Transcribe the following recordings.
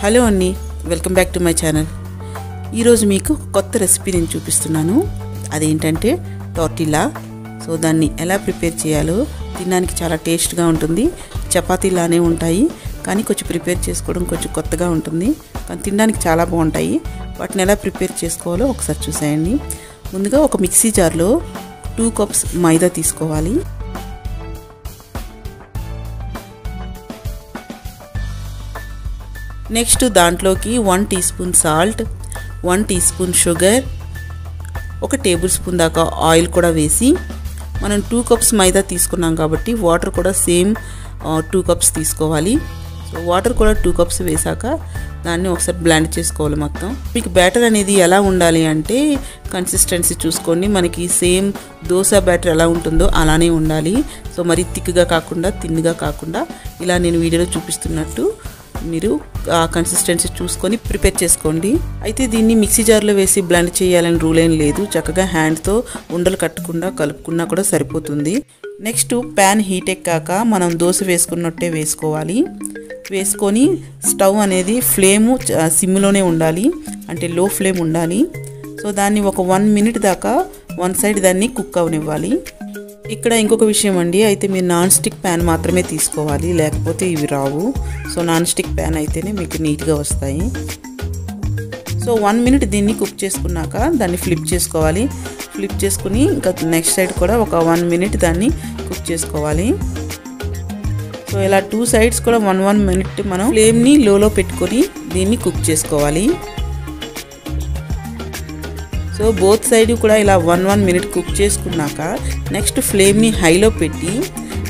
Hello అండి, welcome back to my channel. ఈరోజు మీకు కొత్త రెసిపీ నేను చూపిస్తున్నాను. అదేంటంటే టోర్టిల్లా. సో దాన్ని ఎలా ప్రిపేర్ చేయాలో, తినడానికి చాలా టేస్ట్గా ఉంటుంది. చపాతీలానే ఉంటాయి, కానీ కొంచెం ప్రిపేర్ చేసుకోవడం కొంచెం కొత్తగా ఉంటుంది, కానీ తినడానికి చాలా బాగుంటాయి. వాటిని ఎలా ప్రిపేర్ చేసుకోవాలో ఒకసారి చూసేయండి. ముందుగా ఒక మిక్సీ జార్లో 2 కప్స్ మైదా తీసుకోవాలి. నెక్స్ట్ దాంట్లోకి 1 teaspoon salt, 1 teaspoon sugar, 1 tablespoon దాకా ఆయిల్ కూడా వేసి, మనం 2 కప్స్ మైదా తీసుకున్నాం కాబట్టి వాటర్ కూడా సేమ్ 2 కప్స్ తీసుకోవాలి. సో వాటర్ కూడా 2 కప్స్ వేసాక దాన్ని ఒకసారి బ్లెండ్ చేసుకోవాలి మొత్తం. మీకు బ్యాటర్ అనేది ఎలా ఉండాలి అంటే కన్సిస్టెన్సీ చూసుకోండి. మనకి సేమ్ దోశ బ్యాటర్ ఎలా ఉంటుందో అలానే ఉండాలి. సో మరి థిక్గా కాకుండా తిన్నుగా కాకుండా ఇలా నేను వీడియోలో చూపిస్తున్నట్టు మీరు ఆ కన్సిస్టెన్సీ చూసుకొని ప్రిపేర్ చేసుకోండి. అయితే దీన్ని మిక్సీ జార్లో వేసి బ్లెండ్ చేయాలని రూల్ ఏం లేదు. చక్కగా హ్యాండ్తో ఉండలు కట్టకుండా కలుపుకున్నా కూడా సరిపోతుంది. నెక్స్ట్ ప్యాన్ హీట్ ఎక్కాక మనం దోశ వేసుకున్నట్టే వేసుకోవాలి. వేసుకొని స్టవ్ అనేది ఫ్లేము సిమ్లోనే ఉండాలి, అంటే లో ఫ్లేమ్ ఉండాలి. సో దాన్ని ఒక 1 మినిట్ దాకా 1 సైడ్ దాన్ని కుక్ అవనివ్వాలి. ఇక్కడ ఇంకొక విషయం అండి, అయితే మీరు నాన్ స్టిక్ ప్యాన్ మాత్రమే తీసుకోవాలి, లేకపోతే ఇవి రావు. సో నాన్ స్టిక్ ప్యాన్ అయితేనే మీకు నీట్గా వస్తాయి. సో 1 మినిట్ దీన్ని కుక్ చేసుకున్నాక దాన్ని ఫ్లిప్ చేసుకోవాలి. ఫ్లిప్ చేసుకుని ఇంకా నెక్స్ట్ సైడ్ కూడా ఒక 1 మినిట్ దాన్ని కుక్ చేసుకోవాలి. సో ఇలా 2 సైడ్స్ కూడా 1 మినిట్ మనం ఫ్లేమ్ని లోలో పెట్టుకొని దీన్ని కుక్ చేసుకోవాలి. సో బోత్ సైడ్ కూడా ఇలా 1 మినిట్ కుక్ చేసుకున్నాక నెక్స్ట్ ఫ్లేమ్ని హైలో పెట్టి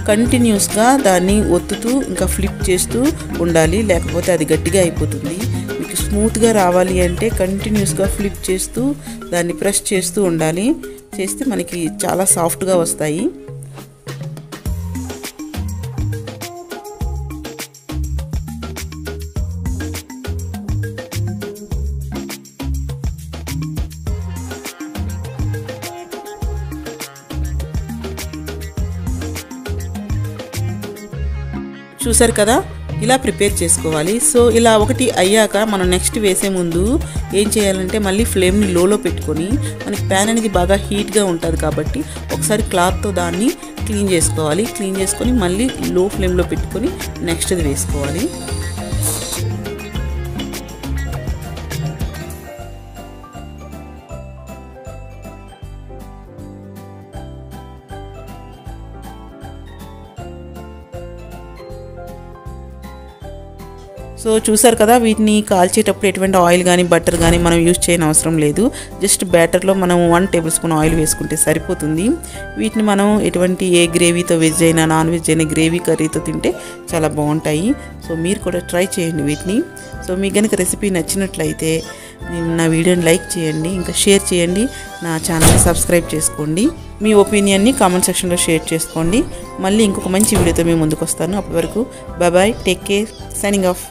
కంటిన్యూస్గా దాన్ని ఒత్తుతూ ఇంకా ఫ్లిప్ చేస్తూ ఉండాలి, లేకపోతే అది గట్టిగా అయిపోతుంది. మీకు స్మూత్గా రావాలి అంటే కంటిన్యూస్గా ఫ్లిప్ చేస్తూ దాన్ని ప్రెస్ చేస్తూ ఉండాలి. చేస్తే మనకి చాలా సాఫ్ట్గా వస్తాయి. చూసారు కదా, ఇలా ప్రిపేర్ చేసుకోవాలి. సో ఇలా ఒకటి అయ్యాక మనం నెక్స్ట్ వేసే ముందు ఏం చేయాలంటే మళ్ళీ ఫ్లేమ్ని లోలో పెట్టుకొని, మనకి ప్యాన్ అనేది బాగా హీట్గా ఉంటుంది కాబట్టి ఒకసారి క్లాత్తో దాన్ని క్లీన్ చేసుకోవాలి. క్లీన్ చేసుకొని మళ్ళీ లో ఫ్లేమ్లో పెట్టుకొని నెక్స్ట్ది వేసుకోవాలి. సో చూసారు కదా, వీటిని కాల్చేటప్పుడు ఎటువంటి ఆయిల్ కానీ బటర్ కానీ మనం యూజ్ చేయని అవసరం లేదు. జస్ట్ బ్యాటర్లో మనం 1 టేబుల్ స్పూన్ ఆయిల్ వేసుకుంటే సరిపోతుంది. వీటిని మనం ఎటువంటి ఏ గ్రేవీతో, వెజ్ అయినా నాన్ వెజ్ అయినా గ్రేవీ కర్రీతో తింటే చాలా బాగుంటాయి. సో మీరు కూడా ట్రై చేయండి వీటిని. సో మీకు కనుక రెసిపీ నచ్చినట్లయితే నా వీడియోని లైక్ చేయండి, ఇంకా షేర్ చేయండి, నా ఛానల్ని సబ్స్క్రైబ్ చేసుకోండి. మీ ఒపీనియన్ని కామెంట్ సెక్షన్లో షేర్ చేసుకోండి. మళ్ళీ ఇంకొక మంచి వీడియోతో మేము ముందుకు వస్తాను. అప్పటి వరకు bye, take care, signing of.